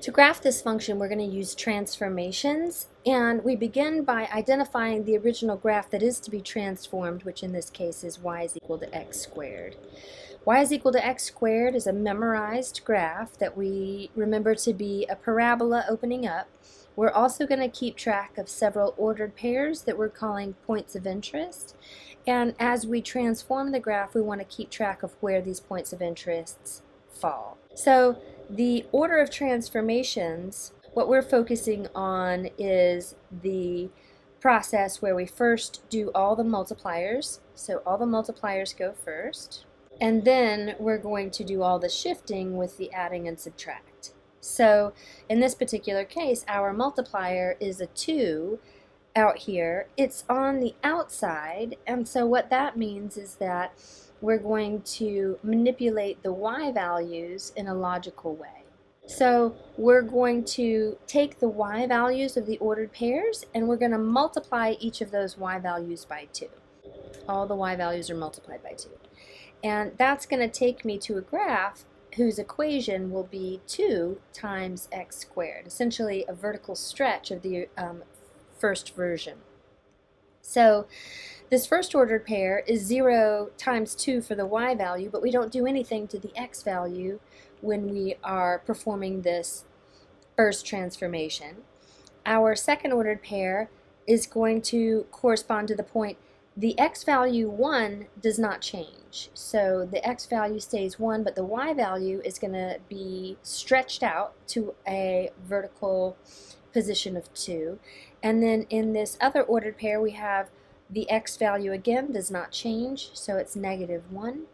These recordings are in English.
To graph this function, we're going to use transformations, and we begin by identifying the original graph that is to be transformed, which in this case is y is equal to x squared. Y is equal to x squared is a memorized graph that we remember to be a parabola opening up. We're also going to keep track of several ordered pairs that we're calling points of interest, and as we transform the graph, we want to keep track of where these points of interest fall. So the order of transformations, what we're focusing on is the process where we first do all the multipliers. So all the multipliers go first, and then we're going to do all the shifting with the adding and subtract. So in this particular case, our multiplier is a 2 out here. It's on the outside, and so what that means is that we're going to manipulate the y values in a logical way. So we're going to take the y values of the ordered pairs and we're going to multiply each of those y values by 2. All the y values are multiplied by 2. And that's going to take me to a graph whose equation will be 2 times x squared, essentially a vertical stretch of the first version. So this first ordered pair is 0 times 2 for the y value, but we don't do anything to the x value when we are performing this first transformation. Our second ordered pair is going to correspond to the point the x value 1 does not change. So the x value stays 1, but the y value is going to be stretched out to a vertical position of 2. And then in this other ordered pair we have the x value again does not change, so it's -1,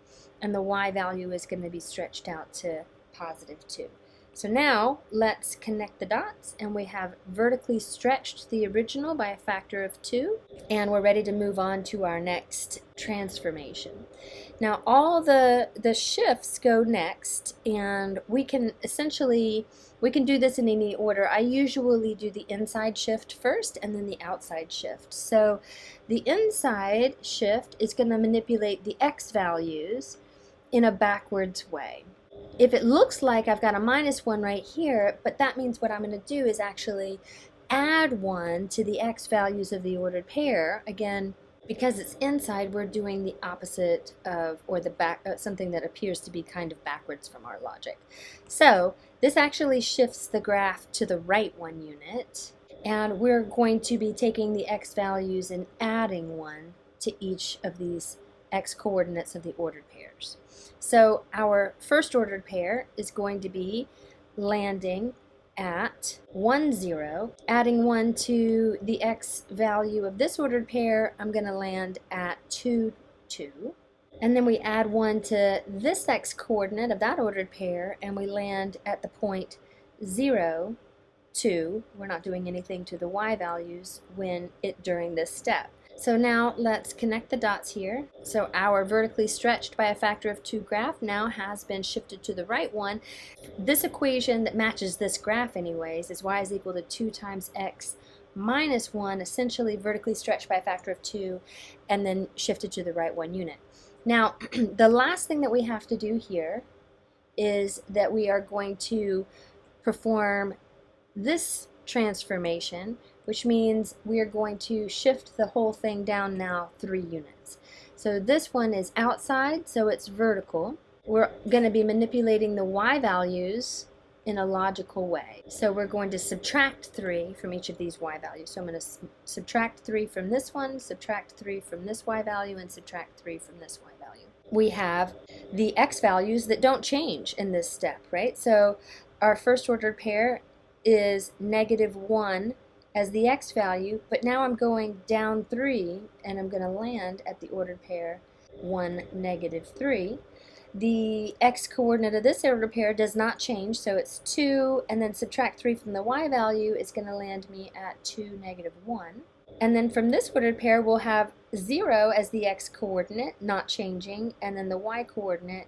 and the y value is going to be stretched out to +2. So now let's connect the dots, and we have vertically stretched the original by a factor of 2, and we're ready to move on to our next transformation. Now all the shifts go next, and we can do this in any order. I usually do the inside shift first and then the outside shift. So the inside shift is going to manipulate the x values in a backwards way. If it looks like I've got a -1 right here, but that means what I'm going to do is actually add 1 to the x values of the ordered pair. Again, because it's inside, we're doing the opposite of, or the back, something that appears to be kind of backwards from our logic. So this actually shifts the graph to the right 1 unit, and we're going to be taking the x values and adding 1 to each of these x coordinates of the ordered pairs. So our first ordered pair is going to be landing at 1, 0. Adding 1 to the x value of this ordered pair, I'm going to land at 2, 2. And then we add 1 to this x coordinate of that ordered pair, and we land at the point 0, 2. We're not doing anything to the y values during this step. So now let's connect the dots here. So our vertically stretched by a factor of 2 graph now has been shifted to the right one. This equation that matches this graph anyways is y is equal to 2 times x minus 1, essentially vertically stretched by a factor of 2 and then shifted to the right 1 unit. Now the last thing that we have to do here is that we are going to perform this transformation, which means we are going to shift the whole thing down now 3 units. So this one is outside, so it's vertical. We're going to be manipulating the y values in a logical way. So we're going to subtract 3 from each of these y values. So I'm going to subtract 3 from this one, subtract 3 from this y value, and subtract 3 from this y value. We have the x values that don't change in this step, right? So our first ordered pair is -1 as the x value, but now I'm going down 3 and I'm going to land at the ordered pair 1, -3. The x coordinate of this ordered pair does not change, so it's 2, and then subtract 3 from the y value is going to land me at 2, -1. And then from this ordered pair we'll have 0 as the x coordinate, not changing, and then the y coordinate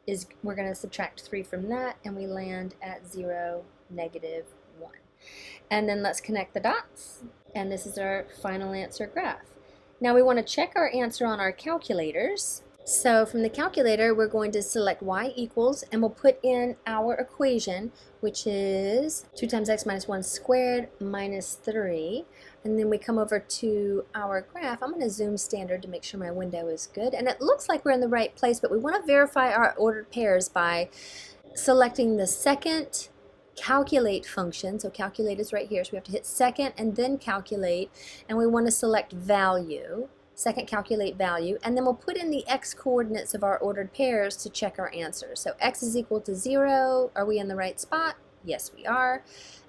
is, we're going to subtract 3 from that, and we land at 0, -1. And then let's connect the dots, and this is our final answer graph. Now we want to check our answer on our calculators. So from the calculator, we're going to select y equals, and we'll put in our equation, which is 2 times x minus 1 squared minus 3. And then we come over to our graph. I'm going to zoom standard to make sure my window is good. And it looks like we're in the right place, but we want to verify our ordered pairs by selecting the second calculate function. So calculate is right here, so we have to hit second and then calculate, and we want to select value. Second calculate value, and then we'll put in the x coordinates of our ordered pairs to check our answer. So x is equal to 0, are we in the right spot? Yes, we are.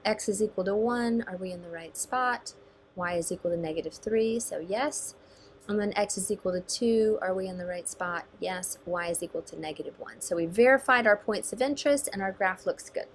X is equal to 1, are we in the right spot? Y is equal to negative 3, so yes. And then x is equal to 2, are we in the right spot? Yes. Y is equal to negative 1. So we verified our points of interest and our graph looks good.